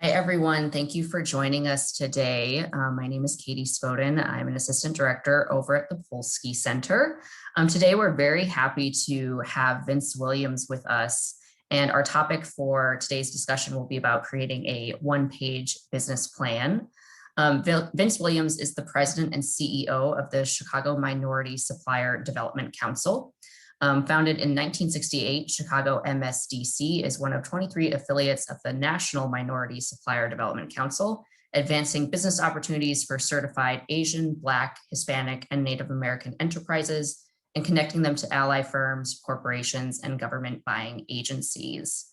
Hi, everyone. Thank you for joining us today. My name is Katie Spoden. I'm an assistant director over at the Polsky Center. Today, we're very happy to have Vince Williams with us. And our topic for today's discussion will be about creating a one-page business plan. Vince Williams is the president and CEO of the Chicago Minority Supplier Development Council. Founded in 1968, ChicagoMSDC is one of 23 affiliates of the National Minority Supplier Development Council, advancing business opportunities for certified Asian, Black, Hispanic, and Native American enterprises, and connecting them to ally firms, corporations, and government buying agencies.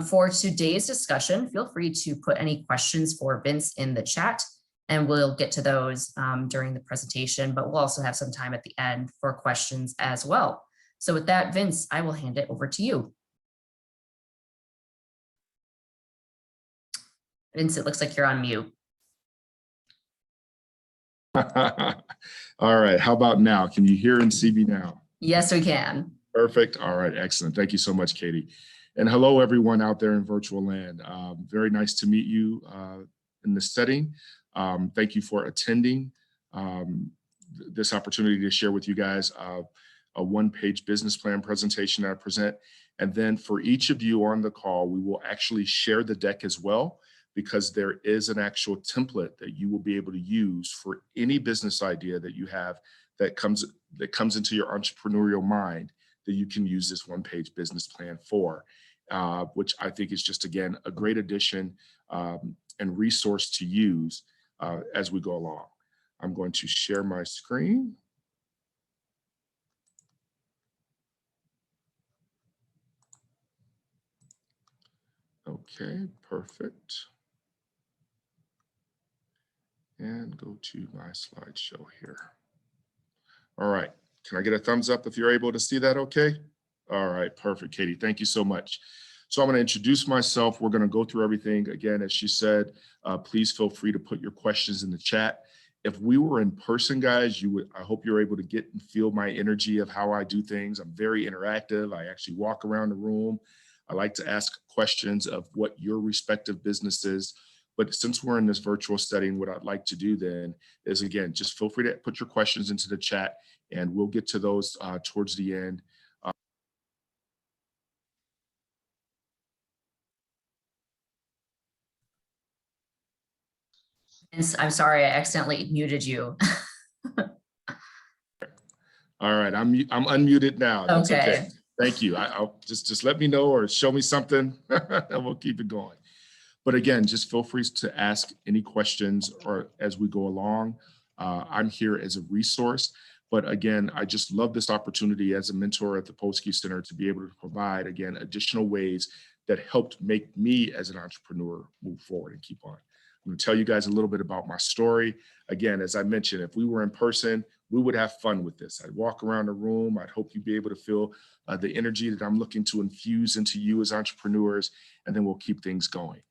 For today's discussion, feel free to put any questions for Vince in the chat, and we'll get to those during the presentation, but we'll also have some time at the end for questions as well. So with that, Vince, I will hand it over to you. Vince, it looks like you're on mute. All right, how about now? Can you hear and see me now? Yes, we can. Perfect. All right, excellent. Thank you so much, Katie. And hello, everyone out there in virtual land. Very nice to meet you in this setting. Thank you for attending this opportunity to share with you guys a one-page business plan presentation that I present. And then for each of you on the call, we will actually share the deck as well, because there is an actual template that you will be able to use for any business idea that you have that comes into your entrepreneurial mind, that you can use this one-page business plan for, which I think is just, again, a great addition and resource to use as we go along. I'm going to share my screen. Okay, perfect. And go to my slideshow here. All right, can I get a thumbs up if you're able to see that okay? All right, perfect, Katie, thank you so much. So I'm gonna introduce myself. We're gonna go through everything. Again, as she said, please feel free to put your questions in the chat. If we were in person, guys, I hope you're able to get and feel my energy of how I do things. I'm very interactive. I actually walk around the room. I like to ask questions of what your respective business is. But since we're in this virtual setting, what I'd like to do then is, again, just feel free to put your questions into the chat, and we'll get to those towards the end. I'm sorry, I accidentally muted you. All right, I'm unmuted now. That's okay. Okay. Thank you. I'll just let me know or show me something, and we'll keep it going. But again, just feel free to ask any questions or as we go along. I'm here as a resource. But again, I just love this opportunity as a mentor at the Polsky Center to be able to provide, again, additional ways that helped make me as an entrepreneur move forward and keep on. I'm going to tell you guys a little bit about my story. Again, as I mentioned, if we were in person, we would have fun with this. I'd walk around the room. I'd hope you'd be able to feel the energy that I'm looking to infuse into you as entrepreneurs, and then we'll keep things going.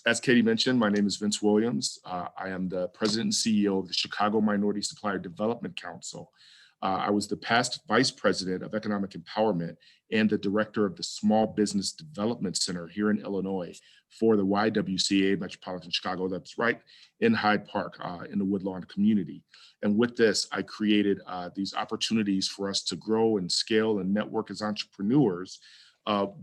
As Katie mentioned, my name is Vince Williams. I am the president and CEO of the Chicago Minority Supplier Development Council. I was the past vice president of economic empowerment and the director of the Small Business Development Center here in Illinois for the YWCA Metropolitan Chicago. That's right in Hyde Park in the Woodlawn community. And with this, I created these opportunities for us to grow and scale and network as entrepreneurs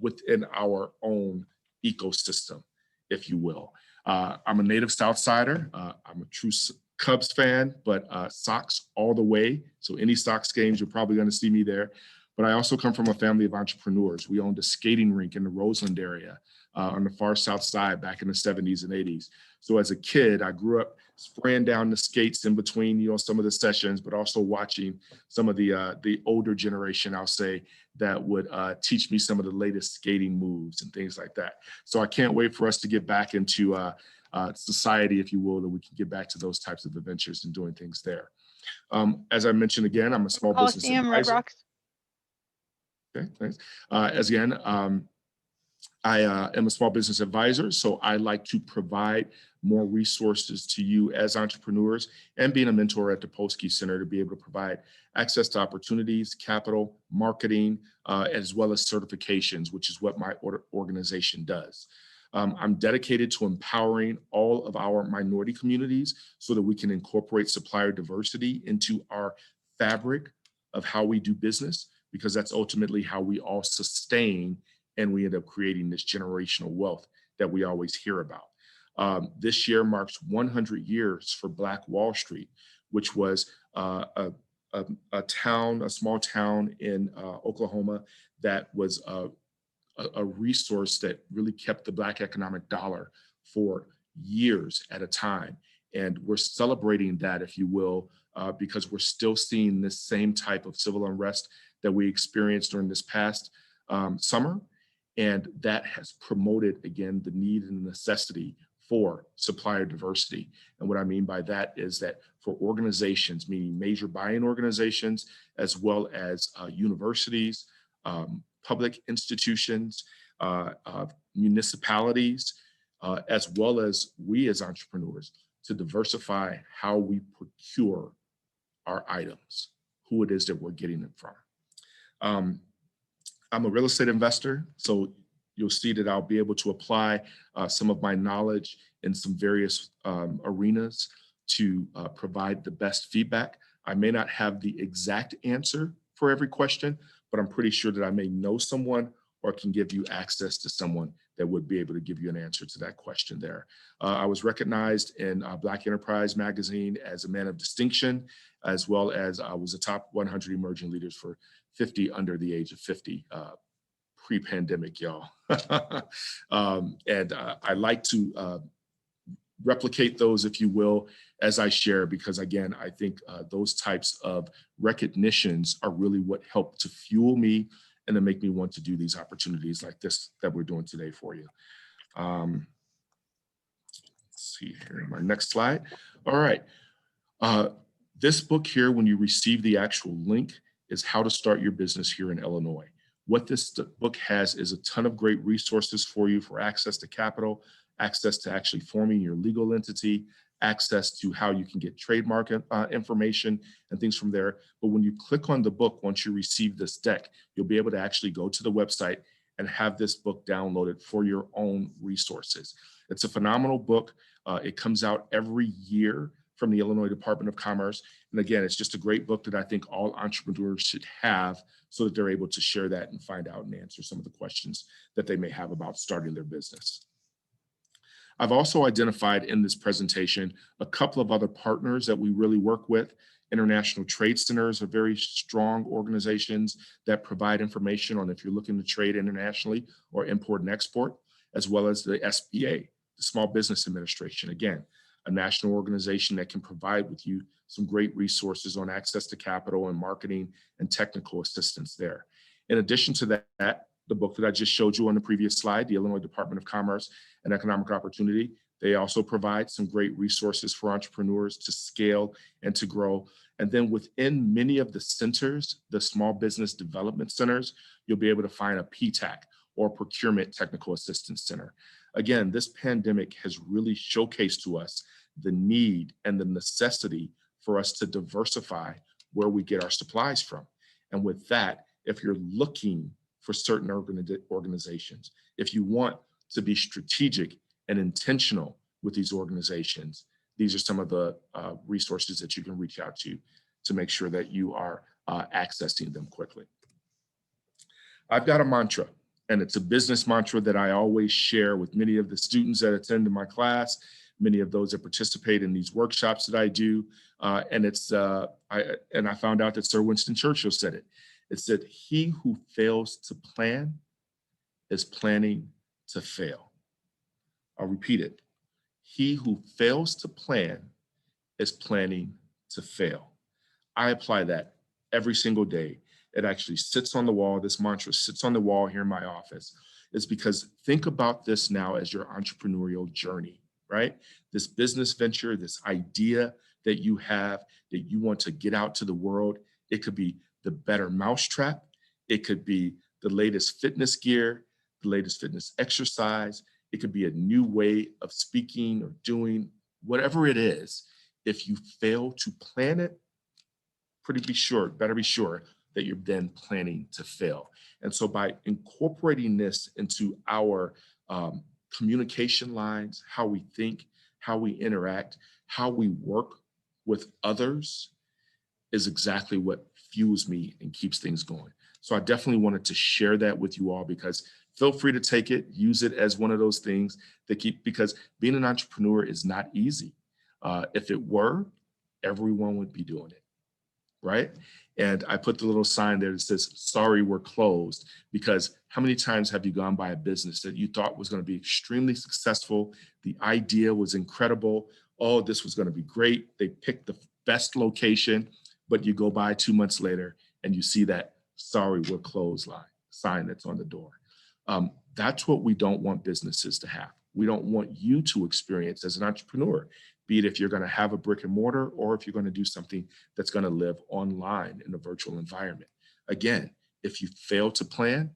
within our own ecosystem, if you will. I'm a native Southsider. I'm a true Cubs fan, but Sox all the way. So any Sox games, you're probably going to see me there. But I also come from a family of entrepreneurs. We owned a skating rink in the Roseland area on the far south side back in the 70s and 80s. So as a kid, I grew up spraying down the skates in between, some of the sessions, but also watching some of the older generation, I'll say, that would teach me some of the latest skating moves and things like that. So I can't wait for us to get back into society, if you will, that we can get back to those types of adventures and doing things there. As I mentioned, again, I'm a small business advisor. Red Rocks. Okay, thanks. I am a small business advisor, so I like to provide more resources to you as entrepreneurs, and being a mentor at the Polsky Center to be able to provide access to opportunities, capital, marketing, as well as certifications, which is what my organization does. I'm dedicated to empowering all of our minority communities so that we can incorporate supplier diversity into our fabric of how we do business, because that's ultimately how we all sustain and we end up creating this generational wealth that we always hear about. This year marks 100 years for Black Wall Street, which was a small town in Oklahoma that was a resource that really kept the Black economic dollar for years at a time. And we're celebrating that, if you will, because we're still seeing this same type of civil unrest that we experienced during this past summer. And that has promoted, again, the need and necessity for supplier diversity. And what I mean by that is that for organizations, meaning major buying organizations, as well as universities, public institutions, municipalities, as well as we as entrepreneurs, to diversify how we procure our items, who it is that we're getting them from. I'm a real estate investor, so you'll see that I'll be able to apply some of my knowledge in some various arenas to provide the best feedback. I may not have the exact answer for every question, but I'm pretty sure that I may know someone or can give you access to someone that would be able to give you an answer to that question there. I was recognized in Black Enterprise magazine as a man of distinction, as well as I was a top 100 emerging leaders for 50 under the age of 50, pre-pandemic, y'all. I like to replicate those, if you will, as I share, because again, I think those types of recognitions are really what help to fuel me and to make me want to do these opportunities like this that we're doing today for you. Let's see here, my next slide. All right. This book here, when you receive the actual link, is How to Start Your Business Here in Illinois. What this book has is a ton of great resources for you for access to capital, access to actually forming your legal entity, access to how you can get trademark information and things from there. But when you click on the book, once you receive this deck, you'll be able to actually go to the website and have this book downloaded for your own resources. It's a phenomenal book. It comes out every year from the Illinois Department of Commerce. And again, it's just a great book that I think all entrepreneurs should have so that they're able to share that and find out and answer some of the questions that they may have about starting their business. I've also identified in this presentation a couple of other partners that we really work with. International Trade Centers are very strong organizations that provide information on if you're looking to trade internationally or import and export, as well as the SBA, the Small Business Administration. Again, a national organization that can provide with you some great resources on access to capital and marketing and technical assistance there. In addition to that, the book that I just showed you on the previous slide, the Illinois Department of Commerce and Economic Opportunity, they also provide some great resources for entrepreneurs to scale and to grow. And then within many of the centers, the Small Business Development Centers, you'll be able to find a PTAC or Procurement Technical Assistance Center. Again, this pandemic has really showcased to us the need and the necessity for us to diversify where we get our supplies from. And with that, if you're looking for certain organizations, if you want to be strategic and intentional with these organizations, these are some of the resources that you can reach out to make sure that you are accessing them quickly. I've got a mantra, and it's a business mantra that I always share with many of the students that attend my class, many of those that participate in these workshops that I do. And I found out that Sir Winston Churchill said it. It said, "He who fails to plan is planning to fail." I'll repeat it. He who fails to plan is planning to fail. I apply that every single day. It actually sits on the wall. This mantra sits on the wall here in my office. It's because think about this now as your entrepreneurial journey, right? This business venture, this idea that you have that you want to get out to the world. It could be the better mousetrap. It could be the latest fitness gear, the latest fitness exercise. It could be a new way of speaking or doing whatever it is. If you fail to plan it, better be sure that you're then planning to fail. And so by incorporating this into our communication lines, how we think, how we interact, how we work with others is exactly what fuels me and keeps things going. So I definitely wanted to share that with you all, because feel free to take it, use it as one of those things that keep, because being an entrepreneur is not easy. If it were, everyone would be doing it, right? And I put the little sign there that says, sorry, we're closed, because how many times have you gone by a business that you thought was going to be extremely successful? The idea was incredible. Oh, this was going to be great. They picked the best location, but you go by 2 months later and you see that sorry, we're closed sign that's on the door. That's what we don't want businesses to have. We don't want you to experience as an entrepreneur, be it if you're going to have a brick and mortar or if you're going to do something that's going to live online in a virtual environment. Again, if you fail to plan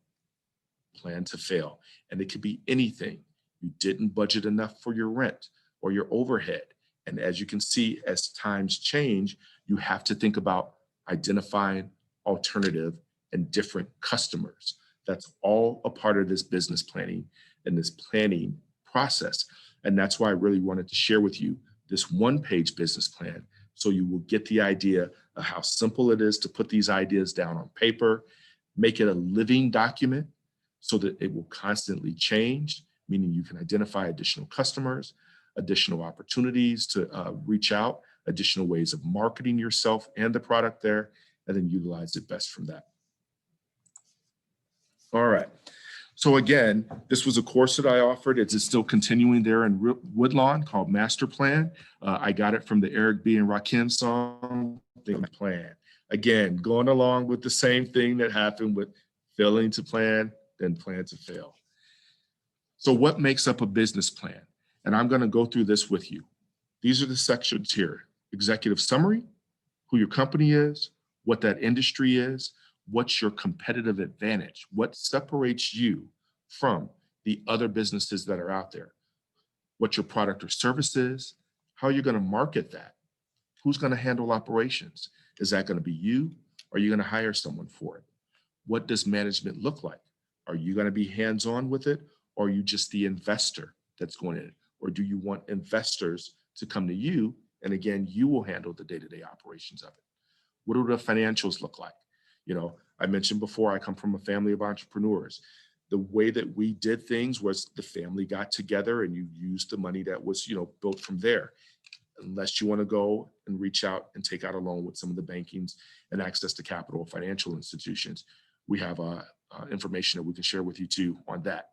to fail. And it could be anything. You didn't budget enough for your rent or your overhead. And as you can see, as times change, you have to think about identifying alternative and different customers. That's all a part of this business planning and this planning process. And that's why I really wanted to share with you this one-page business plan, so you will get the idea of how simple it is to put these ideas down on paper, make it a living document so that it will constantly change, meaning you can identify additional customers, additional opportunities to reach out, additional ways of marketing yourself and the product there, and then utilize it best from that. All right. So again, this was a course that I offered. It's still continuing there in Woodlawn, called Master Plan. I got it from the Eric B. and Rakim song, Think Plan. Again, going along with the same thing that happened with failing to plan, then plan to fail. So what makes up a business plan? And I'm going to go through this with you. These are the sections here: executive summary, who your company is, what that industry is, what's your competitive advantage, what separates you from the other businesses that are out there, what your product or service is, how you're going to market that, who's going to handle operations. Is that going to be you? Or are you going to hire someone for it? What does management look like? Are you going to be hands-on with it, or are you just the investor that's going in it? Or do you want investors to come to you, and again, you will handle the day-to-day operations of it? What do the financials look like? You know, I mentioned before, I come from a family of entrepreneurs. The way that we did things was the family got together and you used the money that was, built from there. Unless you want to go and reach out and take out a loan with some of the bankings and access to capital financial institutions, we have information that we can share with you too on that.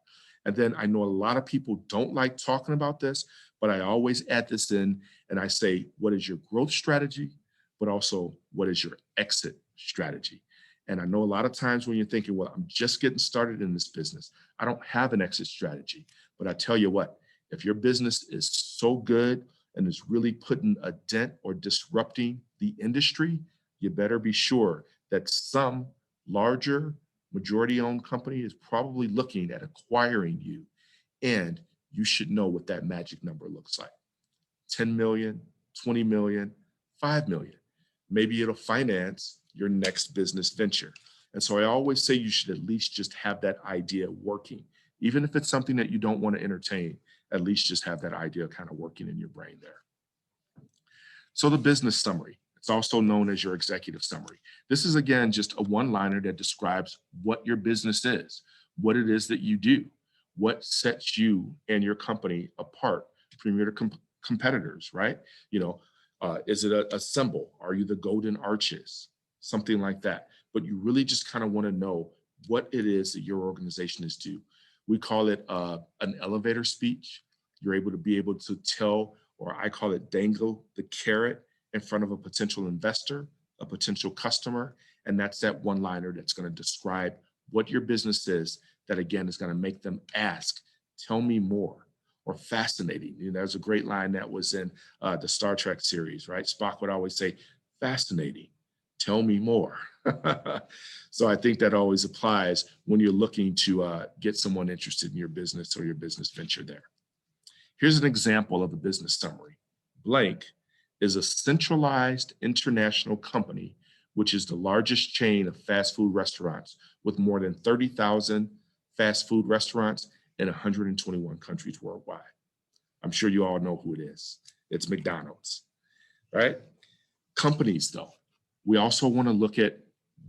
And then I know a lot of people don't like talking about this, but I always add this in and I say, what is your growth strategy? But also, what is your exit strategy? And I know a lot of times when you're thinking, well, I'm just getting started in this business, I don't have an exit strategy. But I tell you what, if your business is so good and is really putting a dent or disrupting the industry, you better be sure that some larger majority-owned company is probably looking at acquiring you. And you should know what that magic number looks like. 10 million, 20 million, 5 million. Maybe it'll finance your next business venture. And so I always say you should at least just have that idea working. Even if it's something that you don't want to entertain, at least just have that idea kind of working in your brain there. So the business summary, it's also known as your executive summary. This is, again, just a one-liner that describes what your business is, what it is that you do, what sets you and your company apart from your competitors, right? Is it a symbol? Are you the golden arches? Something like that. But you really just kind of want to know what it is that your organization is due. We call it an elevator speech. You're able to tell, or I call it dangle the carrot in front of a potential investor, a potential customer. And that's that one-liner that's going to describe what your business is that, again, is going to make them ask, tell me more. Or fascinating. There's a great line that was in the Star Trek series, right? Spock would always say, fascinating, tell me more. So I think that always applies when you're looking to get someone interested in your business or your business venture there. Here's an example of a business summary. Blank is a centralized international company, which is the largest chain of fast food restaurants with more than 30,000 fast food restaurants in 121 countries worldwide. I'm sure you all know who it is. It's McDonald's, right? Companies, though, we also want to look at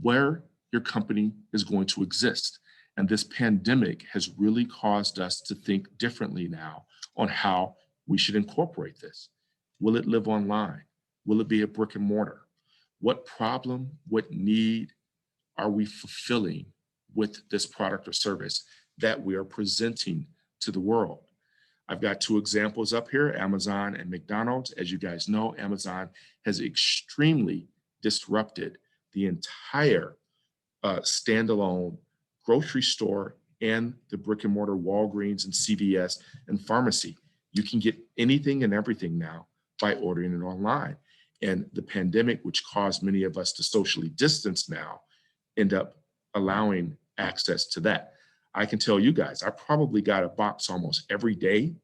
where your company is going to exist. And this pandemic has really caused us to think differently now on how we should incorporate this. Will it live online? Will it be a brick and mortar? What problem, what need are we fulfilling with this product or service that we are presenting to the world? I've got two examples up here, Amazon and McDonald's. As you guys know, Amazon has extremely disrupted the entire standalone grocery store and the brick and mortar Walgreens and CVS and pharmacy. You can get anything and everything now by ordering it online. And the pandemic, which caused many of us to socially distance now, end up allowing access to that. I can tell you guys, I probably got a box almost every day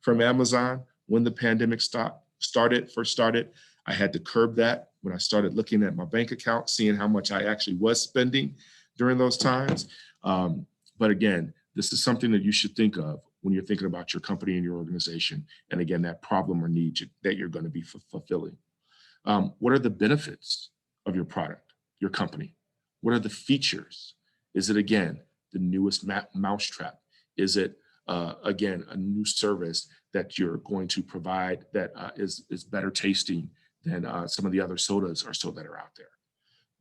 from Amazon when the pandemic first started. I had to curb that when I started looking at my bank account, seeing how much I actually was spending during those times. But again, this is something that you should think of when you're thinking about your company and your organization. And again, that problem or need that you're going to be fulfilling. What are the benefits of your product, your company? What are the features? Is it, again, the newest mousetrap? Is it, again, a new service that you're going to provide that is better tasting than some of the other sodas or so that are out there?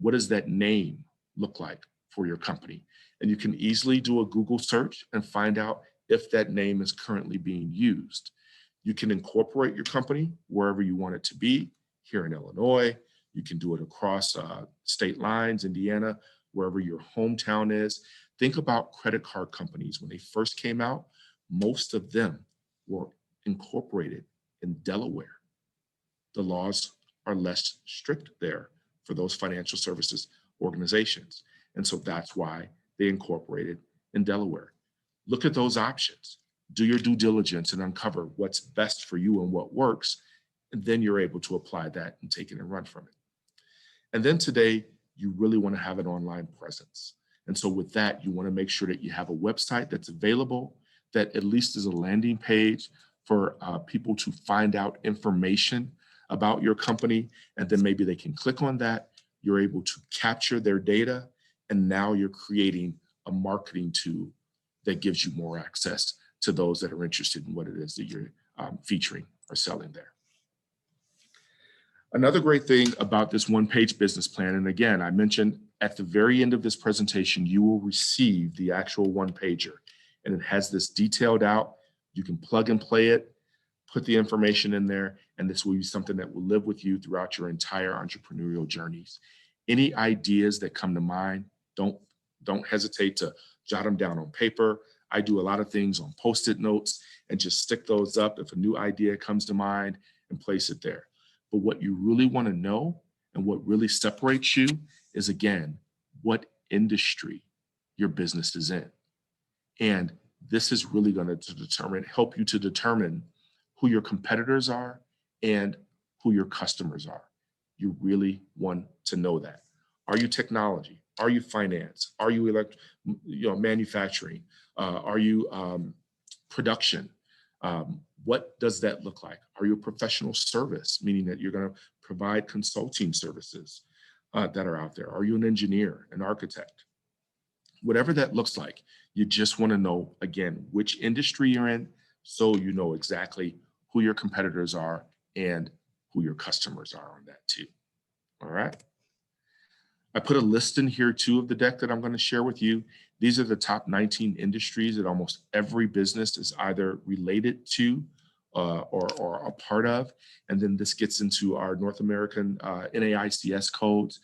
What does that name look like for your company? And you can easily do a Google search and find out if that name is currently being used. You can incorporate your company wherever you want it to be. Here in Illinois, you can do it across state lines, Indiana, wherever your hometown is. Think about credit card companies. When they first came out, most of them were incorporated in Delaware. The laws are less strict there for those financial services organizations. And so that's why they incorporated in Delaware. Look at those options. Do your due diligence and uncover what's best for you and what works. And then you're able to apply that and take it and run from it. And then today, you really want to have an online presence. And so with that, you want to make sure that you have a website that's available, that at least is a landing page for people to find out information about your company. And then maybe they can click on that. You're able to capture their data. And now you're creating a marketing tool that gives you more access to those that are interested in what it is that you're featuring or selling there. Another great thing about this one-page business plan, and again, I mentioned at the very end of this presentation, you will receive the actual one-pager, and it has this detailed out. You can plug and play it, put the information in there, and this will be something that will live with you throughout your entire entrepreneurial journeys. Any ideas that come to mind, don't hesitate to jot them down on paper. I do a lot of things on Post-it notes and just stick those up if a new idea comes to mind and place it there. But what you really want to know and what really separates you is, again, what industry your business is in. And this is really going to help you to determine who your competitors are and who your customers are. You really want to know that. Are you technology? Are you finance? Are you manufacturing? Are you production? What does that look like? Are you a professional service, meaning that you're going to provide consulting services that are out there? Are you an engineer, an architect? Whatever that looks like, you just want to know, again, which industry you're in, so you know exactly who your competitors are and who your customers are on that too. All right. I put a list in here too of the deck that I'm going to share with you. These are the top 19 industries that almost every business is either related to or a part of. And then this gets into our North American NAICS codes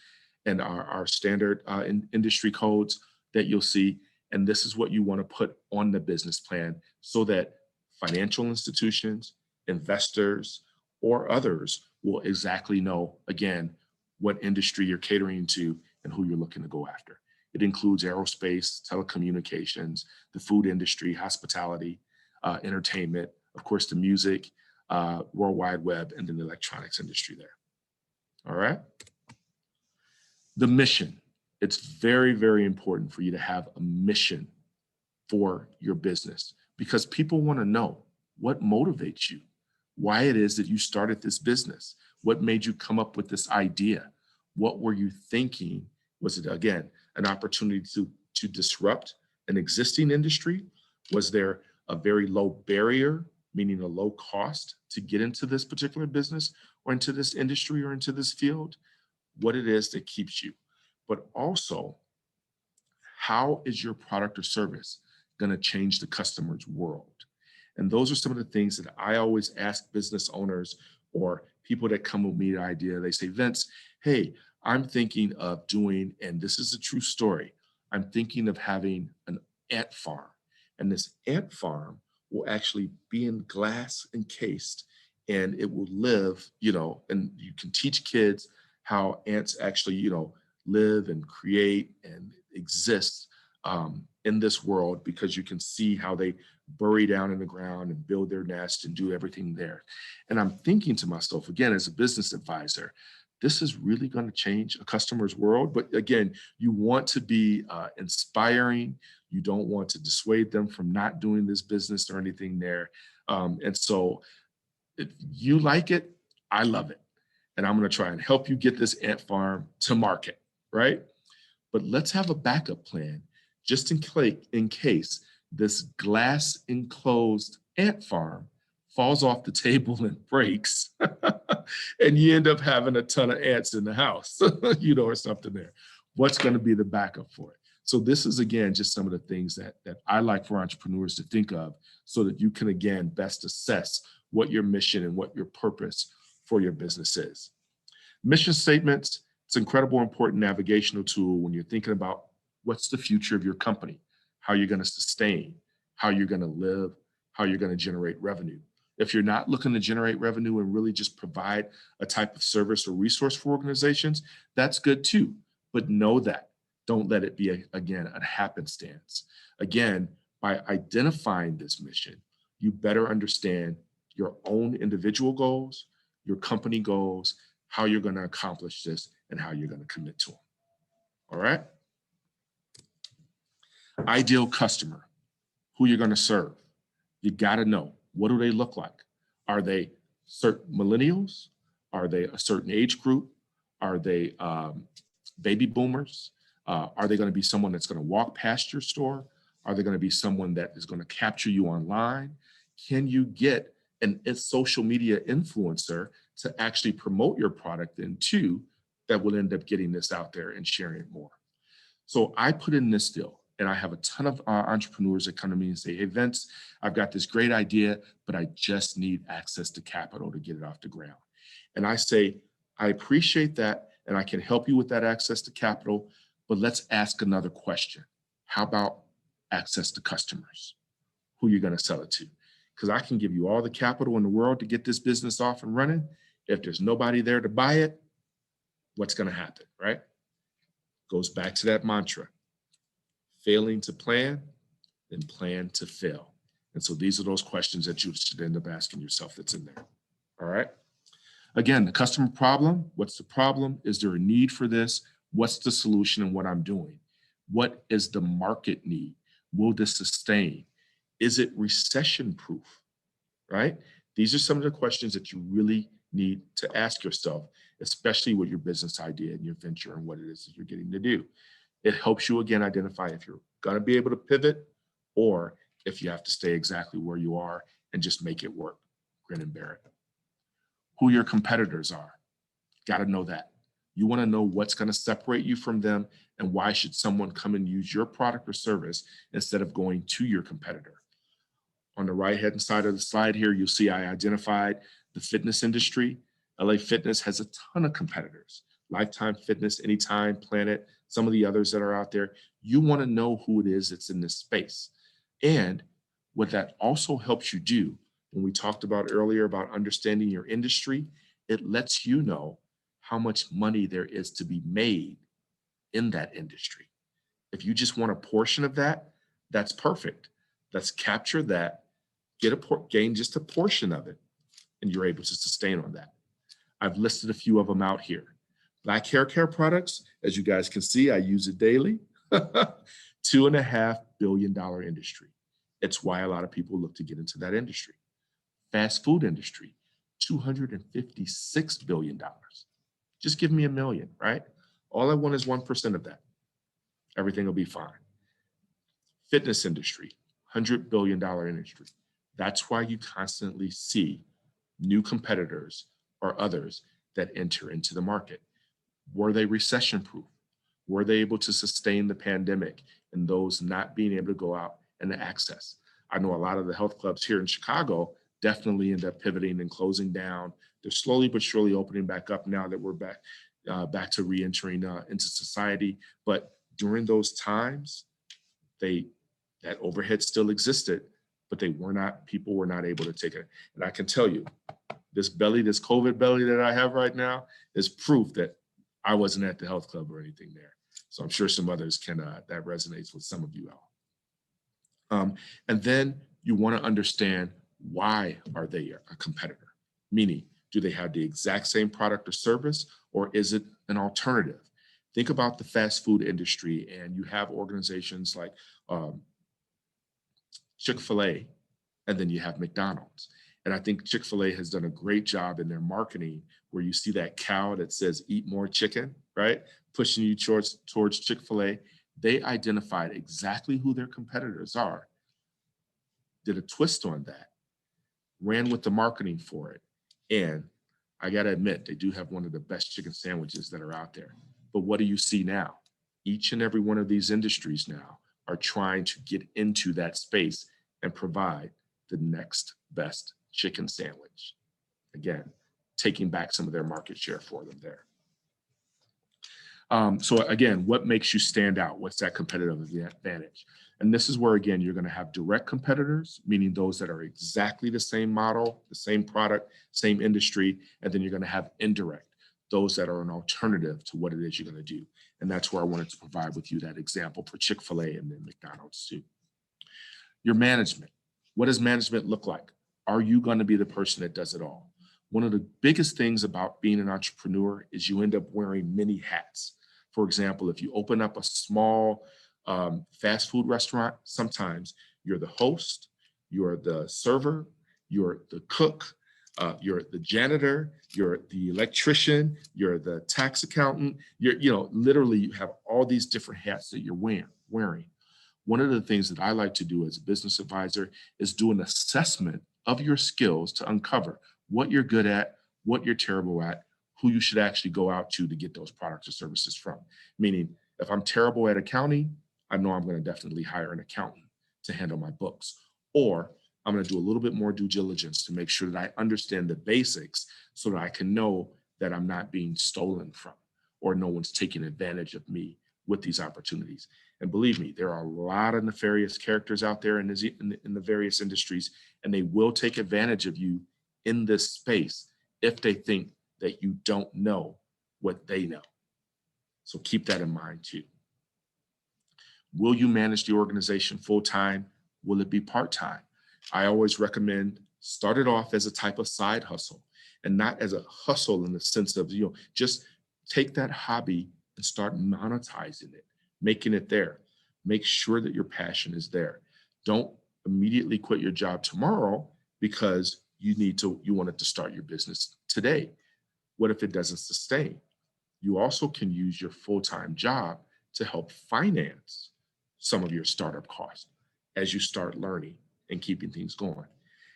and our standard industry codes that you'll see. And this is what you want to put on the business plan so that financial institutions, investors, or others will exactly know, again, what industry you're catering to and who you're looking to go after. It includes aerospace, telecommunications, the food industry, hospitality, entertainment, of course, the music, World Wide Web, and then the electronics industry there. All right. The mission. It's very, very important for you to have a mission for your business, because people want to know what motivates you, why it is that you started this business, what made you come up with this idea, what were you thinking? Was it, again, an opportunity to disrupt an existing industry? Was there a very low barrier, meaning a low cost, to get into this particular business or into this industry or into this field? What it is that keeps you. But also, how is your product or service going to change the customer's world? And those are some of the things that I always ask business owners or people that come with me the idea. They say, Vince, hey, I'm thinking of doing, and this is a true story, I'm thinking of having an ant farm. And this ant farm will actually be in glass encased, and it will live, and you can teach kids how ants actually, live and create and exist in this world, because you can see how they bury down in the ground and build their nest and do everything there. And I'm thinking to myself, again, as a business advisor, this is really going to change a customer's world. But again, you want to be inspiring. You don't want to dissuade them from not doing this business or anything there. And so if you like it, I love it. And I'm going to try and help you get this ant farm to market, right? But let's have a backup plan just in case this glass enclosed ant farm falls off the table and breaks and you end up having a ton of ants in the house, or something there. What's going to be the backup for it? So this is, again, just some of the things that I like for entrepreneurs to think of, so that you can, again, best assess what your mission and what your purpose for your business is. Mission statements, it's an incredible important navigational tool when you're thinking about what's the future of your company, how you're going to sustain, how you're going to live, how you're going to generate revenue. If you're not looking to generate revenue and really just provide a type of service or resource for organizations, that's good too. But know that. Don't let it be, again, a happenstance. Again, by identifying this mission, you better understand your own individual goals, your company goals, how you're going to accomplish this, and how you're going to commit to them. All right? Ideal customer, who you're going to serve. You got to know, what do they look like? Are they certain millennials? Are they a certain age group? Are they baby boomers? Are they going to be someone that's going to walk past your store? Are they going to be someone that is going to capture you online? Can you get a social media influencer to actually promote your product into that will end up getting this out there and sharing it more? So I put in this deal, and I have a ton of entrepreneurs that come to me and say, hey, Vince, I've got this great idea, but I just need access to capital to get it off the ground. And I say, I appreciate that, and I can help you with that access to capital, but let's ask another question. How about access to customers? Who you're going to sell it to? Because I can give you all the capital in the world to get this business off and running. If there's nobody there to buy it, what's going to happen, right? Goes back to that mantra. Failing to plan, then plan to fail. And so these are those questions that you should end up asking yourself that's in there. All right. Again, the customer problem. What's the problem? Is there a need for this? What's the solution and what I'm doing? What is the market need? Will this sustain? Is it recession proof? Right? These are some of the questions that you really need to ask yourself, especially with your business idea and your venture and what it is that you're getting to do. It helps you, again, identify if you're going to be able to pivot or if you have to stay exactly where you are and just make it work. Grin and bear it. Who your competitors are. Got to know that. You want to know what's going to separate you from them, and why should someone come and use your product or service instead of going to your competitor. On the right-hand side of the slide here, you'll see I identified the fitness industry. LA Fitness has a ton of competitors. Lifetime Fitness, Anytime, Planet, some of the others that are out there. You want to know who it is that's in this space. And what that also helps you do, when we talked about earlier about understanding your industry, it lets you know how much money there is to be made in that industry. If you just want a portion of that, that's perfect. Let's capture that, gain just a portion of it, and you're able to sustain on that. I've listed a few of them out here. Black hair care products, as you guys can see, I use it daily. $2.5 billion industry. It's why a lot of people look to get into that industry. Fast food industry, $256 billion. Just give me $1 million, right? All I want is 1% of that. Everything will be fine. Fitness industry, $100 billion industry. That's why you constantly see new competitors or others that enter into the market. Were they recession proof? Were they able to sustain the pandemic and those not being able to go out and access? I know a lot of the health clubs here in Chicago definitely end up pivoting and closing down. They're slowly but surely opening back up now that we're back to re-entering into society. But during those times, that overhead still existed, but people were not able to take it. And I can tell you, this COVID belly that I have right now is proof that I wasn't at the health club or anything there. So I'm sure some others can, that resonates with some of you all. And then you want to understand, why are they a competitor? Meaning, do they have the exact same product or service, or is it an alternative? Think about the fast food industry, and you have organizations like Chick-fil-A, and then you have McDonald's. And I think Chick-fil-A has done a great job in their marketing, where you see that cow that says, eat more chicken, right? Pushing you towards Chick-fil-A. They identified exactly who their competitors are, did a twist on that, ran with the marketing for it. And I got to admit, they do have one of the best chicken sandwiches that are out there. But what do you see now? Each and every one of these industries now are trying to get into that space and provide the next best chicken sandwich. Again, taking back some of their market share for them there. So again, what makes you stand out? What's that competitive advantage? And this is where, again, you're going to have direct competitors, meaning those that are exactly the same model, the same product, same industry. And then you're going to have indirect, those that are an alternative to what it is you're going to do. And that's where I wanted to provide with you that example for Chick-fil-A and then McDonald's too. Your management. What does management look like? Are you going to be the person that does it all? One of the biggest things about being an entrepreneur is you end up wearing many hats. For example, if you open up a small fast food restaurant, sometimes you're the host, you're the server, you're the cook, you're the janitor, you're the electrician, you're the tax accountant, literally you have all these different hats that you're wearing. One of the things that I like to do as a business advisor is do an assessment of your skills to uncover what you're good at, what you're terrible at, who you should actually go out to get those products or services from. Meaning, if I'm terrible at accounting, I know I'm going to definitely hire an accountant to handle my books. Or I'm going to do a little bit more due diligence to make sure that I understand the basics so that I can know that I'm not being stolen from, or no one's taking advantage of me with these opportunities. And believe me, there are a lot of nefarious characters out there in the various industries, and they will take advantage of you in this space if they think that you don't know what they know. So keep that in mind too. Will you manage the organization full-time? Will it be part-time? I always recommend start it off as a type of side hustle, and not as a hustle in the sense of, just take that hobby and start monetizing it, making it there. Make sure that your passion is there. Don't immediately quit your job tomorrow because you wanted to start your business today. What if it doesn't sustain? You also can use your full-time job to help finance some of your startup costs as you start learning and keeping things going.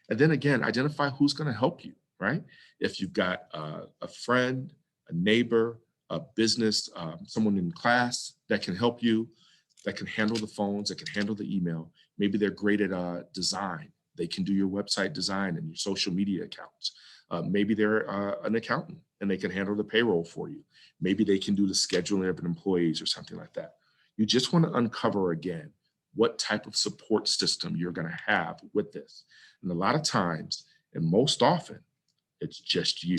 And then again, identify who's going to help you, right? If you've got a friend, a neighbor, a business, someone in class that can help you, that can handle the phones, that can handle the email. Maybe they're great at design. They can do your website design and your social media accounts. Maybe they're an accountant and they can handle the payroll for you. Maybe they can do the scheduling of employees or something like that. You just want to uncover again what type of support system you're going to have with this. And a lot of times, and most often, it's just you.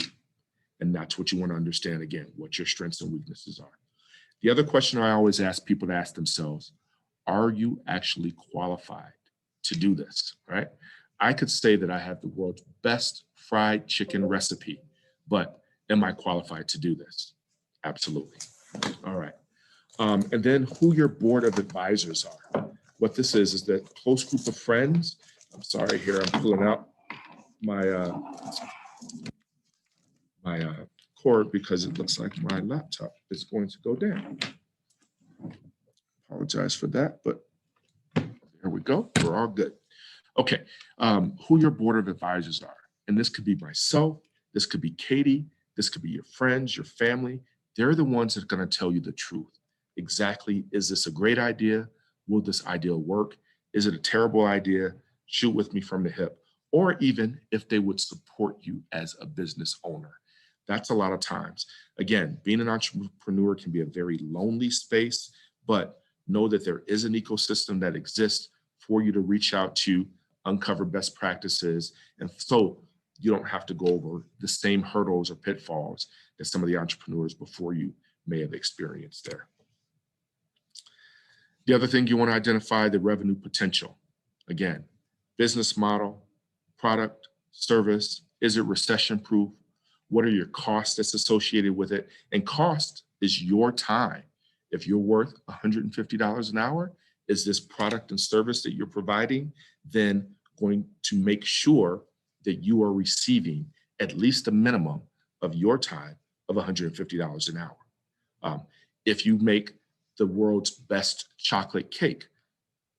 And that's what you want to understand again, what your strengths and weaknesses are. The other question I always ask people to ask themselves, are you actually qualified to do this, right? I could say that I have the world's best fried chicken recipe, but am I qualified to do this? Absolutely. All right. And then who your board of advisors are. What this is that close group of friends. I'm sorry here, I'm pulling out my cord because it looks like my laptop is going to go down. Apologize for that, but there we go. We're all good. Okay, who your board of advisors are. And this could be myself, this could be Katie, this could be your friends, your family. They're the ones that are going to tell you the truth. Exactly, is this a great idea? Will this idea work? Is it a terrible idea? Shoot with me from the hip. Or even if they would support you as a business owner. That's a lot of times. Again, being an entrepreneur can be a very lonely space, but know that there is an ecosystem that exists for you to reach out to, uncover best practices. And so you don't have to go over the same hurdles or pitfalls that some of the entrepreneurs before you may have experienced there. The other thing you want to identify, the revenue potential. Again, business model, product, service, is it recession proof? What are your costs that's associated with it? And cost is your time. If you're worth $150 an hour, is this product and service that you're providing then going to make sure that you are receiving at least a minimum of your time of $150 an hour? If you make the world's best chocolate cake,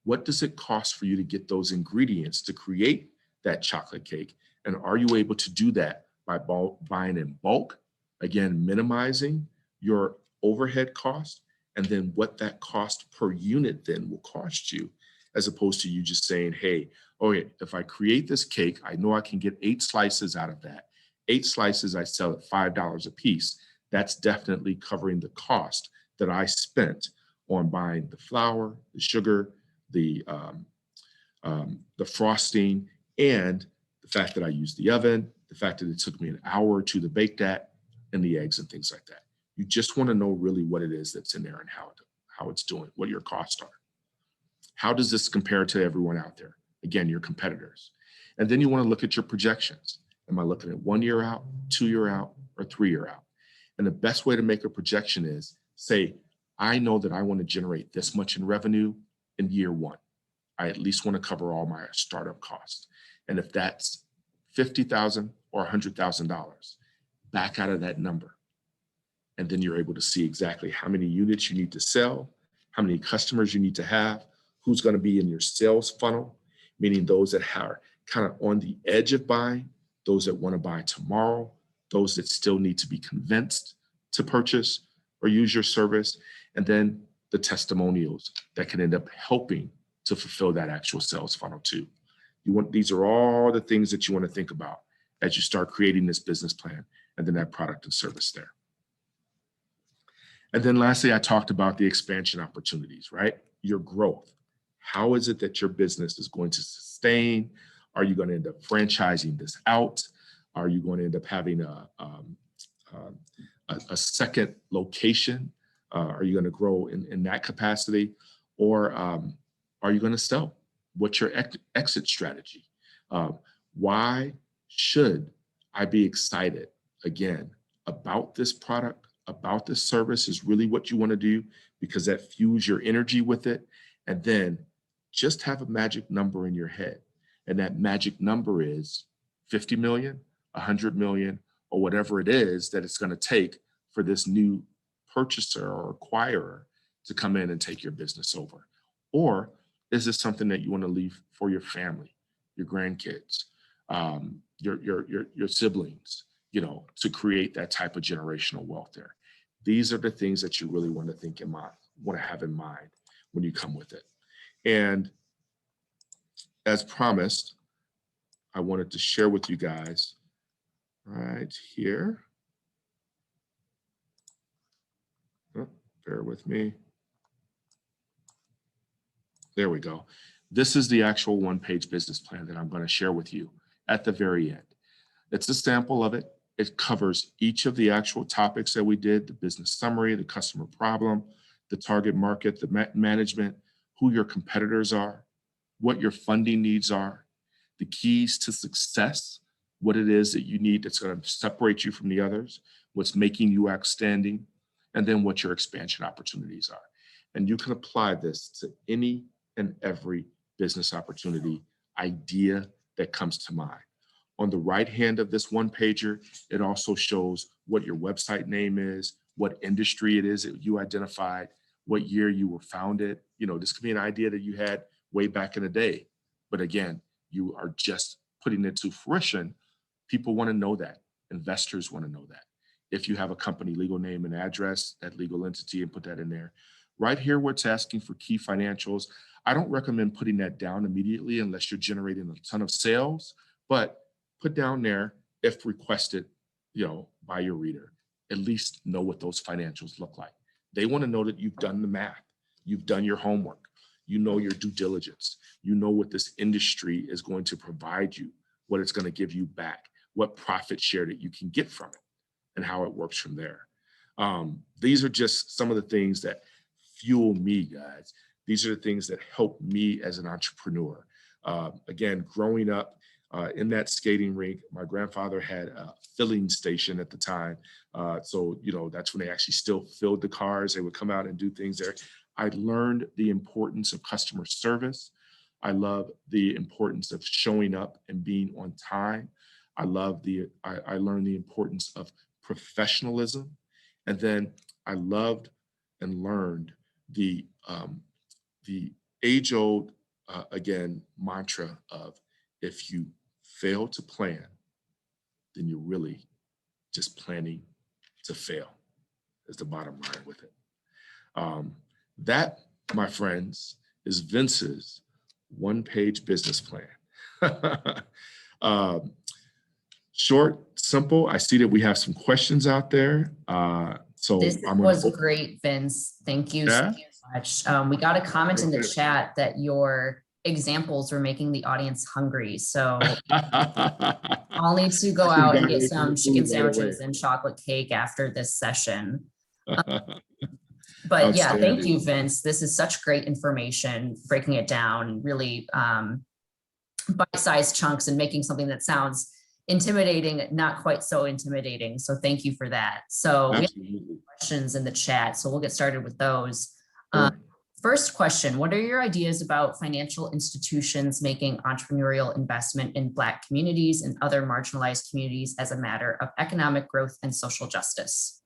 what does it cost for you to get those ingredients to create that chocolate cake? And are you able to do that by buying in bulk? Again, minimizing your overhead cost, and then what that cost per unit then will cost you, as opposed to you just saying, hey, okay, if I create this cake, I know I can get 8 slices out of that. 8 slices, I sell at $5 a piece. That's definitely covering the cost that I spent on buying the flour, the sugar, the frosting, and the fact that I used the oven, the fact that it took me an hour or two to bake that, and the eggs and things like that. You just want to know really what it is that's in there and how it's doing, what your costs are. How does this compare to everyone out there? Again, your competitors. And then you want to look at your projections. Am I looking at 1 year out, 2 year out, or 3 year out? And the best way to make a projection is say, I know that I want to generate this much in revenue in year 1. I at least want to cover all my startup costs. And if that's $50,000 or $100,000, back out of that number. And then you're able to see exactly how many units you need to sell, how many customers you need to have, who's going to be in your sales funnel, meaning those that are kind of on the edge of buying, those that want to buy tomorrow, those that still need to be convinced to purchase or use your service, and then the testimonials that can end up helping to fulfill that actual sales funnel too. These are all the things that you want to think about as you start creating this business plan and then that product and service there. And then lastly, I talked about the expansion opportunities, right? Your growth. How is it that your business is going to sustain? Are you going to end up franchising this out? Are you going to end up having a second location? Are you going to grow in that capacity? Or are you going to sell? What's your exit strategy? Why should I be excited, again, about this product, about this service is really what you want to do, because that fuels your energy with it. And then just have a magic number in your head. And that magic number is 50 million, 100 million, or whatever it is that it's going to take for this new purchaser or acquirer to come in and take your business over. Or is this something that you want to leave for your family, your grandkids, your siblings, to create that type of generational wealth there? These are the things that you really want to think in mind, want to have in mind when you come with it. And as promised, I wanted to share with you guys right here. Oh, bear with me. There we go. This is the actual one-page business plan that I'm going to share with you at the very end. It's a sample of it. It covers each of the actual topics that we did: the business summary, the customer problem, the target market, the management, who your competitors are, what your funding needs are, the keys to success, what it is that you need that's going to separate you from the others, what's making you outstanding, and then what your expansion opportunities are. And you can apply this to any and every business opportunity idea that comes to mind. On the right hand of this one pager, it also shows what your website name is, what industry it is that you identified, what year you were founded. This could be an idea that you had way back in the day. But again, you are just putting it to fruition. People want to know that. Investors want to know that. If you have a company legal name and address, that legal entity, and put that in there. Right here, where it's asking for key financials, I don't recommend putting that down immediately unless you're generating a ton of sales, but put down there if requested, by your reader. At least know what those financials look like. They want to know that you've done the math, you've done your homework, you know your due diligence, you know what this industry is going to provide you, what it's going to give you back, what profit share that you can get from it, and how it works from there. These are just some of the things that fuel me, guys. These are the things that help me as an entrepreneur. Again, growing up in that skating rink, my grandfather had a filling station at the time. So that's when they actually still filled the cars. They would come out and do things there. I learned the importance of customer service. I love the importance of showing up and being on time. I learned the importance of professionalism. And then I loved and learned the age-old, again, mantra of, if you fail to plan, then you're really just planning to fail, is the bottom line with it. That, my friends, is Vince's one-page business plan. Short, simple. I see that we have some questions out there. So this was great, Vince. Thank you so much. We got a comment in the chat that your examples were making the audience hungry. So I'll need to go out and get some chicken sandwiches and chocolate cake after this session. But yeah, thank you, Vince. This is such great information, breaking it down, really bite-sized chunks and making something that sounds intimidating, not quite so intimidating. So thank you for that. So we have questions in the chat, so we'll get started with those. First question, what are your ideas about financial institutions making entrepreneurial investment in Black communities and other marginalized communities as a matter of economic growth and social justice?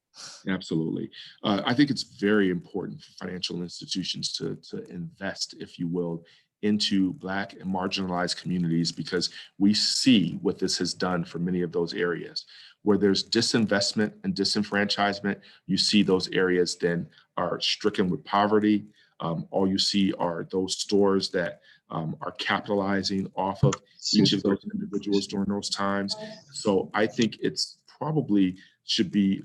Absolutely. I think it's very important for financial institutions to invest, if you will, into Black and marginalized communities, because we see what this has done for many of those areas. Where there's disinvestment and disenfranchisement, you see those areas then are stricken with poverty. All you see are those stores that are capitalizing off of each of those individuals during those times. So I think it's probably should be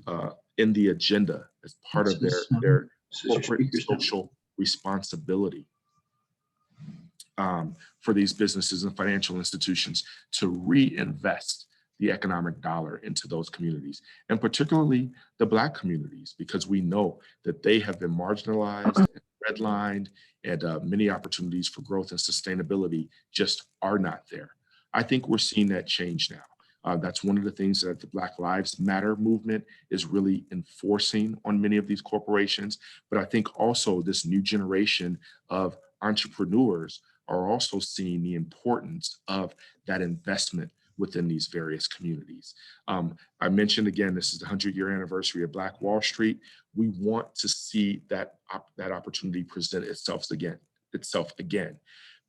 in the agenda as part of their corporate social responsibility for these businesses and financial institutions to reinvest the economic dollar into those communities, and particularly the Black communities, because we know that they have been marginalized and redlined, and many opportunities for growth and sustainability just are not there. I think we're seeing that change now. That's one of the things that the Black Lives Matter movement is really enforcing on many of these corporations. But I think also this new generation of entrepreneurs are also seeing the importance of that investment within these various communities. I mentioned again, this is the 100-year anniversary of Black Wall Street. We want to see that opportunity present itself again.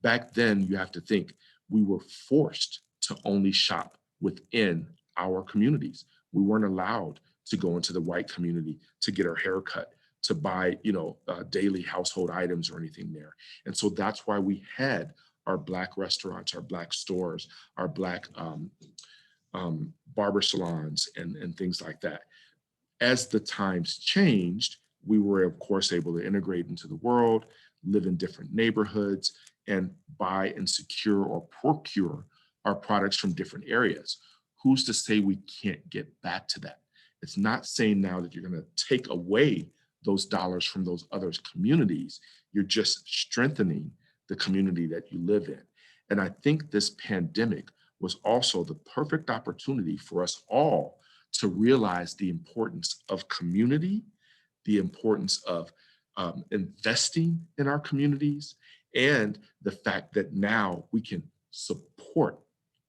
Back then, you have to think, we were forced to only shop within our communities. We weren't allowed to go into the white community to get our hair cut, to buy, daily household items or anything there. And so that's why we had our Black restaurants, our Black stores, our Black barber salons and things like that. As the times changed, we were of course able to integrate into the world, live in different neighborhoods, and buy and secure or procure our products from different areas. Who's to say we can't get back to that? It's not saying now that you're going to take away those dollars from those other communities. You're just strengthening the community that you live in. And I think this pandemic was also the perfect opportunity for us all to realize the importance of community, the importance of investing in our communities, and the fact that now we can support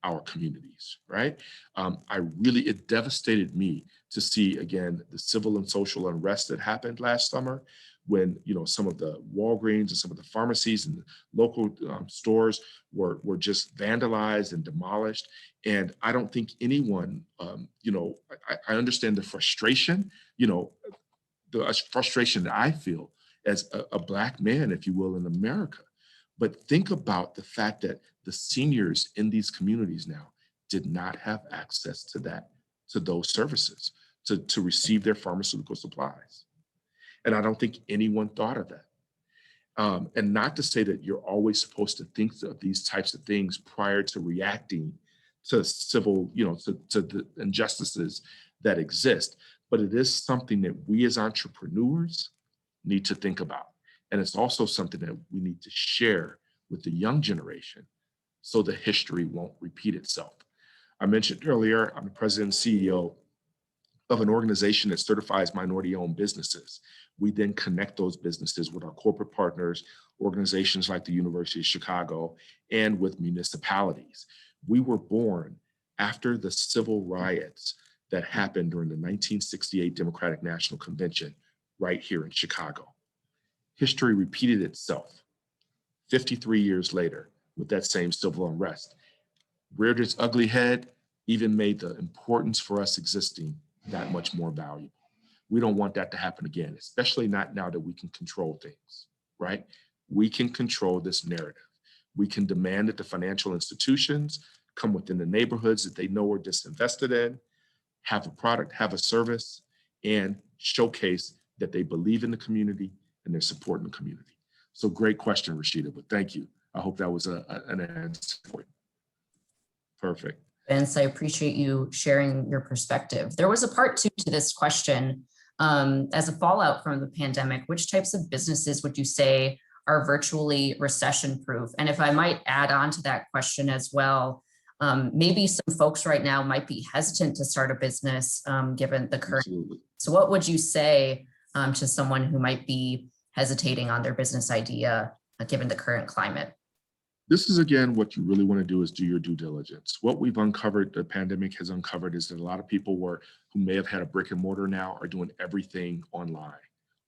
our communities, right? It devastated me to see, again, the civil and social unrest that happened last summer when, some of the Walgreens and some of the pharmacies and the local stores were just vandalized and demolished. And I don't think anyone, I understand the frustration, the frustration that I feel as a Black man, if you will, in America. But think about the fact that the seniors in these communities now did not have access to those services, to receive their pharmaceutical supplies. And I don't think anyone thought of that. And not to say that you're always supposed to think of these types of things prior to reacting to civil, to the injustices that exist, but it is something that we as entrepreneurs need to think about. And it's also something that we need to share with the young generation so the history won't repeat itself. I mentioned earlier, I'm the president and CEO of an organization that certifies minority-owned businesses. We then connect those businesses with our corporate partners, organizations like the University of Chicago, and with municipalities. We were born after the civil riots that happened during the 1968 Democratic National Convention right here in Chicago. History repeated itself 53 years later with that same civil unrest. Reared its ugly head, even made the importance for us existing that much more valuable. We don't want that to happen again, especially not now that we can control things, right? We can control this narrative. We can demand that the financial institutions come within the neighborhoods that they know we're disinvested in, have a product, have a service, and showcase that they believe in the community and they're supporting the community. So great question, Rashida, but thank you. I hope that was an answer for you. Perfect. Vince, I appreciate you sharing your perspective. There was a part two to this question. As a fallout from the pandemic, which types of businesses would you say are virtually recession-proof? And if I might add on to that question as well, maybe some folks right now might be hesitant to start a business given the current. Absolutely. So what would you say to someone who might be hesitating on their business idea given the current climate? This is, again, what you really want to do is do your due diligence. What we've uncovered, the pandemic has uncovered, is that a lot of people who may have had a brick and mortar now are doing everything online,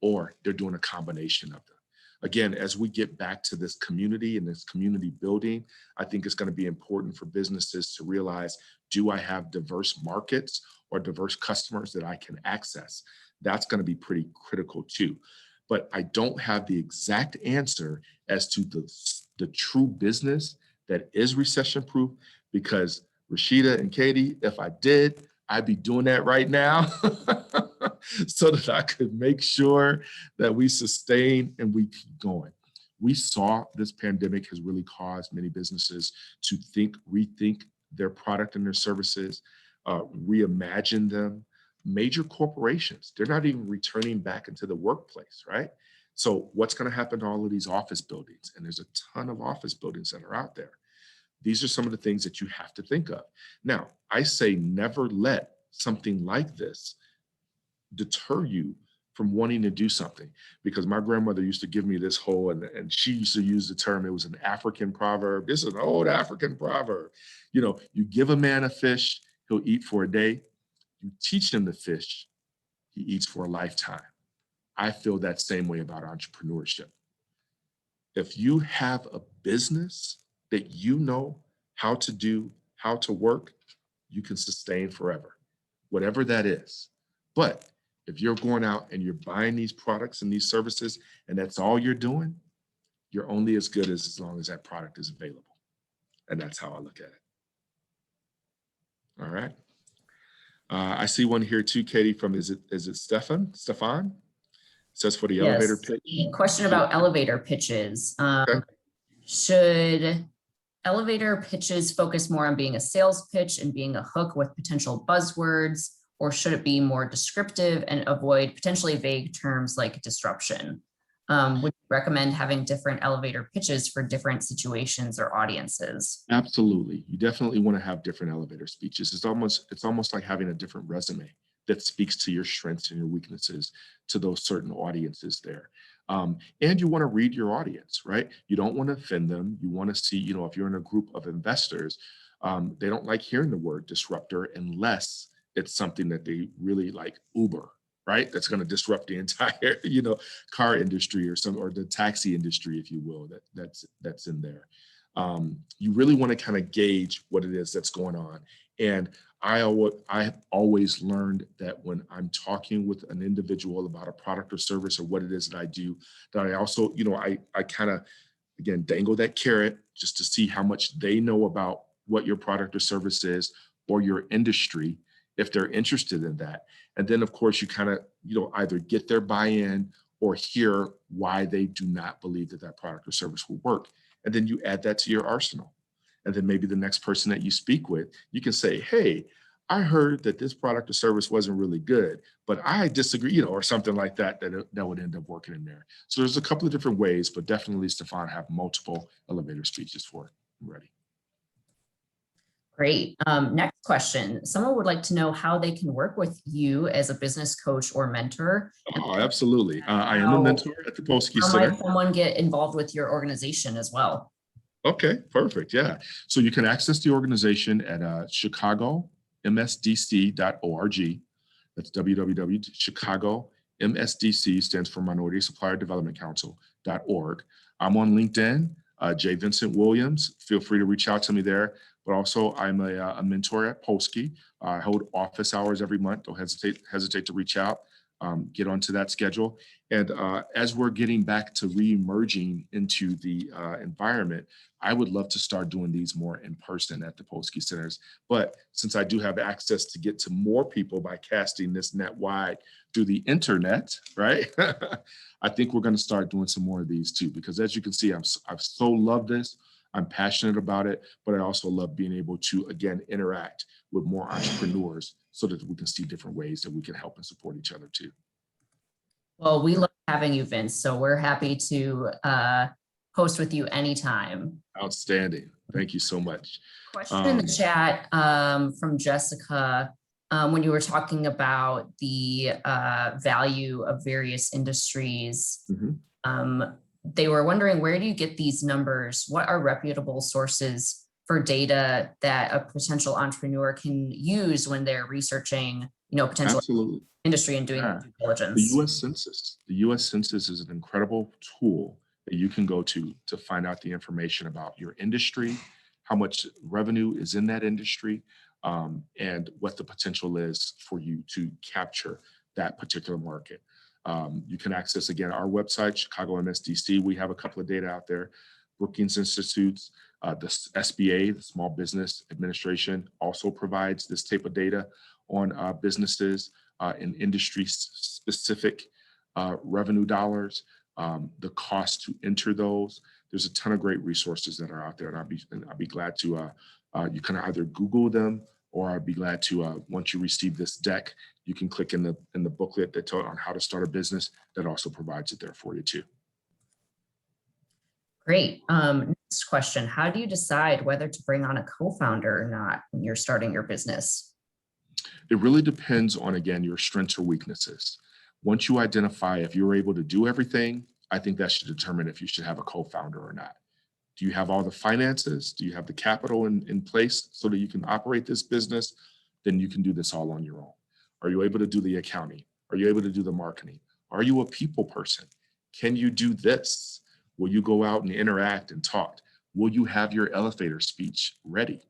or they're doing a combination of them. Again, as we get back to this community and this community building, I think it's going to be important for businesses to realize, do I have diverse markets or diverse customers that I can access? That's going to be pretty critical too. But I don't have the exact answer as to the true business that is recession proof, because Rashida and Katie, if I did, I'd be doing that right now so that I could make sure that we sustain and we keep going. We saw this pandemic has really caused many businesses to rethink their product and their services, reimagine them. Major corporations, they're not even returning back into the workplace, right? So what's going to happen to all of these office buildings? And there's a ton of office buildings that are out there. These are some of the things that you have to think of. Now, I say never let something like this deter you from wanting to do something, because my grandmother used to give me this whole, and she used to use the term, it was an African proverb. This is an old African proverb. You give a man a fish, he'll eat for a day. You teach him to fish, he eats for a lifetime. I feel that same way about entrepreneurship. If you have a business that you know how to do, how to work, you can sustain forever, whatever that is. But if you're going out and you're buying these products and these services, and that's all you're doing, you're only as good as long as that product is available. And that's how I look at it. All right. I see one here too, Katie, from, is it Stefan? It says for the elevator pitch. Question about elevator pitches. Okay. Should elevator pitches focus more on being a sales pitch and being a hook with potential buzzwords, or should it be more descriptive and avoid potentially vague terms like disruption? Would you recommend having different elevator pitches for different situations or audiences? Absolutely. You definitely want to have different elevator speeches. It's almost like having a different resume that speaks to your strengths and your weaknesses to those certain audiences there. And you want to read your audience, right? You don't want to offend them. You want to see, if you're in a group of investors, they don't like hearing the word disruptor unless it's something that they really like, Uber, right? That's going to disrupt the entire, car industry or the taxi industry, if you will, that's in there. You really want to kind of gauge what it is that's going on. And I have always learned that when I'm talking with an individual about a product or service or what it is that I do, that I also, I kind of, again, dangle that carrot just to see how much they know about what your product or service is or your industry, if they're interested in that. And then, of course, you kind of, either get their buy-in or hear why they do not believe that that product or service will work. And then you add that to your arsenal. And then maybe the next person that you speak with, you can say, hey, I heard that this product or service wasn't really good, but I disagree, or something like that, that would end up working in there. So there's a couple of different ways, but definitely, Stefan, have multiple elevator speeches for it. I'm ready. Great. Next question. Someone would like to know how they can work with you as a business coach or mentor. Oh, absolutely. I am a mentor at the Polsky Center. How might someone get involved with your organization as well? Okay, perfect. Yeah. So you can access the organization at ChicagoMSDC.org. That's www.ChicagoMSDC, stands for Minority Supplier Development Council.org. I'm on LinkedIn, J. Vincent Williams. Feel free to reach out to me there. But also, I'm a mentor at Polsky. I hold office hours every month. Don't hesitate to reach out. Get onto that schedule. And as we're getting back to re-emerging into the environment, I would love to start doing these more in person at the Polsky Centers. But since I do have access to get to more people by casting this net wide through the internet, right? I think we're going to start doing some more of these too, because as you can see, I've so loved this. I'm passionate about it, but I also love being able to, again, interact with more entrepreneurs so that we can see different ways that we can help and support each other too. Well, we love having you, Vince. So we're happy to host with you anytime. Outstanding. Thank you so much. Question in the chat from Jessica. When you were talking about the value of various industries, they were wondering, where do you get these numbers? What are reputable sources for data that a potential entrepreneur can use when they're researching, potential industry and doing due diligence? The U.S. Census. The U.S. Census is an incredible tool that you can go to find out the information about your industry, how much revenue is in that industry, and what the potential is for you to capture that particular market. You can access, again, our website, ChicagoMSDC. We have a couple of data out there. Brookings Institutes, the SBA, the Small Business Administration, also provides this type of data on businesses and industry-specific revenue dollars, the cost to enter those. There's a ton of great resources that are out there, and I'll be glad to, you can either Google them, or I'd be glad to, once you receive this deck, you can click in the booklet that tells on how to start a business. That also provides it there for you too. Great. Next question. How do you decide whether to bring on a co-founder or not when you're starting your business? It really depends on, again, your strengths or weaknesses. Once you identify if you're able to do everything, I think that should determine if you should have a co-founder or not. Do you have all the finances? Do you have the capital in place so that you can operate this business? Then you can do this all on your own. Are you able to do the accounting? Are you able to do the marketing? Are you a people person? Can you do this? Will you go out and interact and talk? Will you have your elevator speech ready?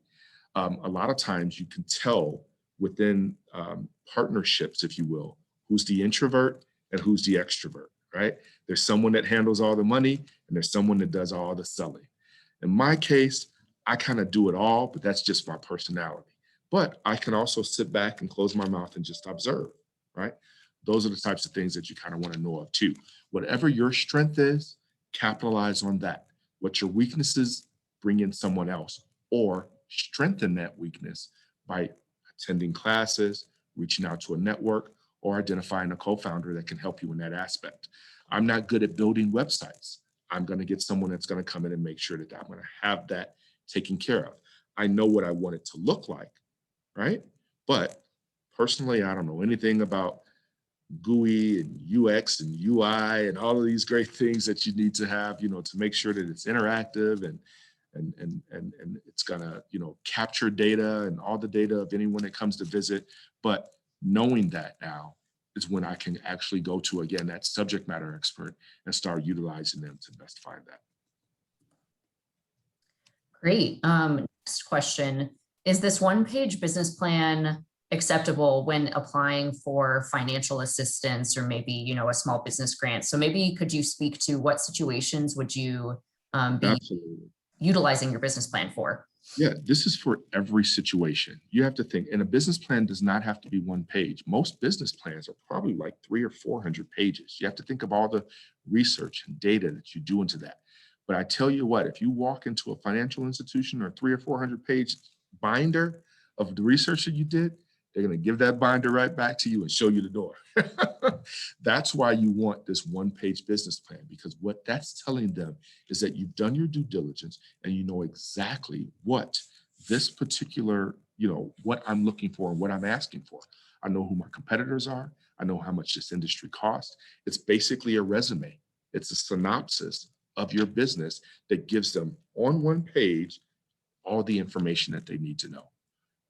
A lot of times you can tell within partnerships, if you will, who's the introvert and who's the extrovert, right? There's someone that handles all the money and there's someone that does all the selling. In my case, I kind of do it all, but that's just my personality. But I can also sit back and close my mouth and just observe, right? Those are the types of things that you kind of want to know of too. Whatever your strength is, capitalize on that. What your weaknesses, bring in someone else, or strengthen that weakness by attending classes, reaching out to a network, or identifying a co-founder that can help you in that aspect. I'm not good at building websites. I'm going to get someone that's going to come in and make sure that I'm going to have that taken care of. I know what I want it to look like, right? But personally, I don't know anything about GUI and UX and UI and all of these great things that you need to have, to make sure that it's interactive and it's gonna, capture data and all the data of anyone that comes to visit. But knowing that now is when I can actually go to, again, that subject matter expert and start utilizing them to best find that. Great. Next question. Is this one-page business plan acceptable when applying for financial assistance or maybe, a small business grant? So maybe could you speak to what situations would you be Absolutely. utilizing your business plan for? Yeah, this is for every situation. You have to think, and a business plan does not have to be one page. Most business plans are probably like 300 or 400 pages. You have to think of all the research and data that you do into that. But I tell you what, if you walk into a financial institution or 300 or 400 page binder of the research that you did, they're going to give that binder right back to you and show you the door. That's why you want this one-page business plan, because what that's telling them is that you've done your due diligence and you know exactly what this particular, what I'm looking for and what I'm asking for. I know who my competitors are. I know how much this industry costs. It's basically a resume. It's a synopsis of your business that gives them on one page all the information that they need to know.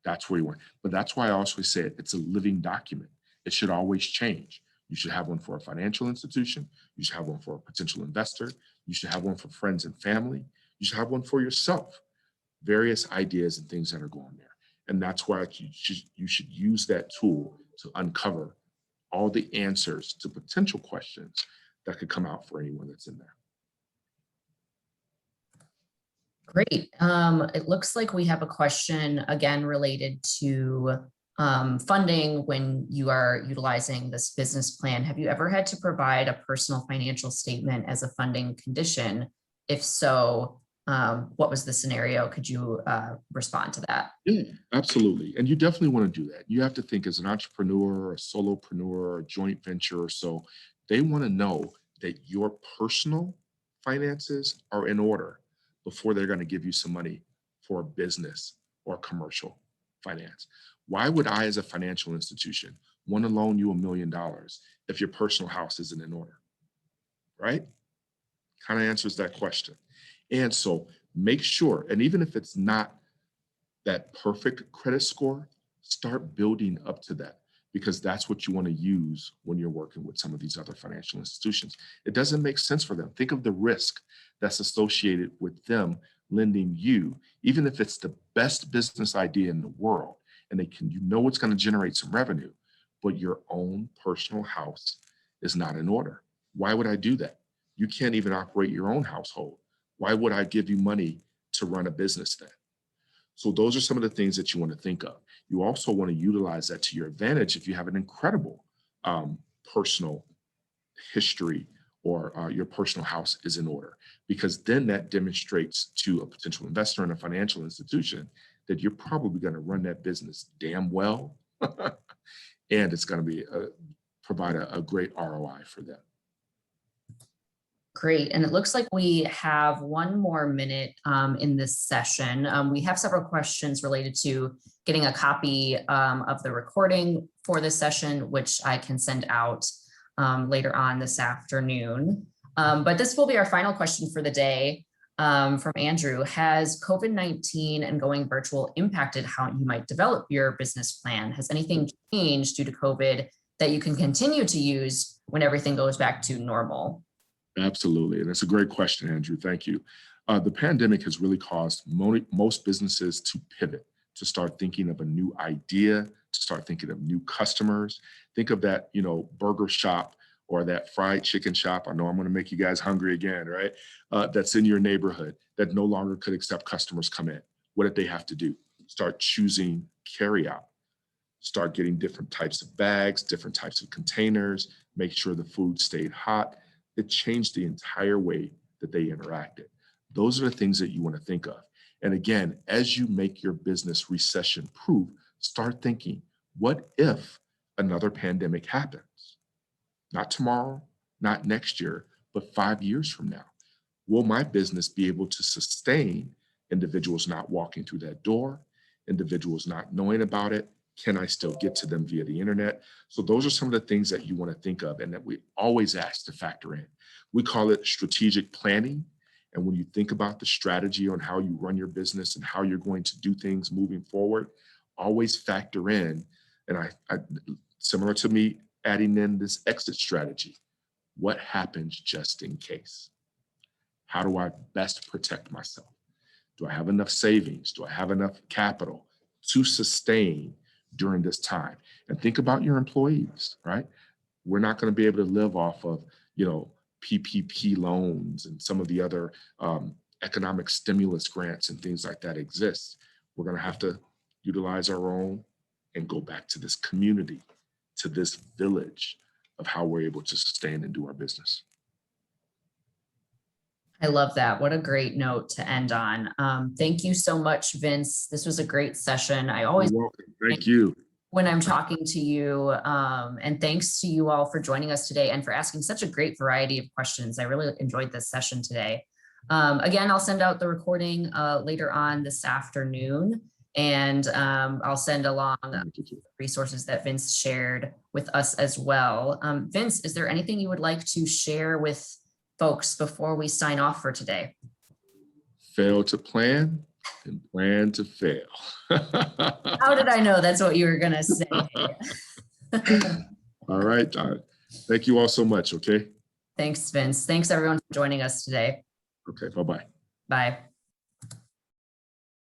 That's where you want. But that's why I also say it's a living document. It should always change. You should have one for a financial institution. You should have one for a potential investor. You should have one for friends and family. You should have one for yourself. Various ideas and things that are going there. And that's why you should use that tool to uncover all the answers to potential questions that could come out for anyone that's in there. Great. It looks like we have a question again related to funding when you are utilizing this business plan. Have you ever had to provide a personal financial statement as a funding condition? If so, what was the scenario? Could you respond to that? Yeah, absolutely. And you definitely want to do that. You have to think as an entrepreneur, a solopreneur, a joint venture or so, they want to know that your personal finances are in order before they're going to give you some money for a business or commercial finance. Why would I, as a financial institution, want to loan you $1 million if your personal house isn't in order? Right? Kind of answers that question. And so make sure, and even if it's not that perfect credit score, start building up to that, because that's what you want to use when you're working with some of these other financial institutions. It doesn't make sense for them. Think of the risk that's associated with them lending you, even if it's the best business idea in the world, and it's going to generate some revenue, but your own personal house is not in order. Why would I do that? You can't even operate your own household. Why would I give you money to run a business then? So those are some of the things that you want to think of. You also want to utilize that to your advantage if you have an incredible personal history or your personal house is in order, because then that demonstrates to a potential investor in a financial institution that you're probably going to run that business damn well, and it's going to provide a great ROI for them. Great. And it looks like we have one more minute in this session. We have several questions related to getting a copy of the recording for this session, which I can send out later on this afternoon. But this will be our final question for the day from Andrew. Has COVID-19 and going virtual impacted how you might develop your business plan? Has anything changed due to COVID that you can continue to use when everything goes back to normal? Absolutely. And that's a great question, Andrew. Thank you. The pandemic has really caused most businesses to pivot, to start thinking of a new idea, to start thinking of new customers. Think of that, burger shop or that fried chicken shop. I know I'm going to make you guys hungry again, right? That's in your neighborhood that no longer could accept customers come in. What did they have to do? Start choosing carry out. Start getting different types of bags, different types of containers, make sure the food stayed hot. It changed the entire way that they interacted. Those are the things that you want to think of. And again, as you make your business recession proof, start thinking, what if another pandemic happens? Not tomorrow, not next year, but 5 years from now. Will my business be able to sustain individuals not walking through that door, individuals not knowing about it, Can I still get to them via the internet? So those are some of the things that you want to think of and that we always ask to factor in. We call it strategic planning. And when you think about the strategy on how you run your business and how you're going to do things moving forward, always factor in, and I similar to me adding in this exit strategy. What happens just in case? How do I best protect myself? Do I have enough savings? Do I have enough capital to sustain during this time? And think about your employees, right? We're not going to be able to live off of, PPP loans and some of the other economic stimulus grants and things like that exist. We're going to have to utilize our own and go back to this community, to this village of how we're able to sustain and do our business. I love that. What a great note to end on. Thank you so much, Vince. This was a great session. I always You're welcome. Thank you. when I'm talking to you. And thanks to you all for joining us today and for asking such a great variety of questions. I really enjoyed this session today. Again, I'll send out the recording later on this afternoon, and I'll send along resources that Vince shared with us as well. Vince, is there anything you would like to share with folks before we sign off for today? Fail to plan and plan to fail. How did I know that's what you were going to say? All right. Thank you all so much. Okay. Thanks, Vince. Thanks, everyone, for joining us today. Okay. Bye-bye. Bye.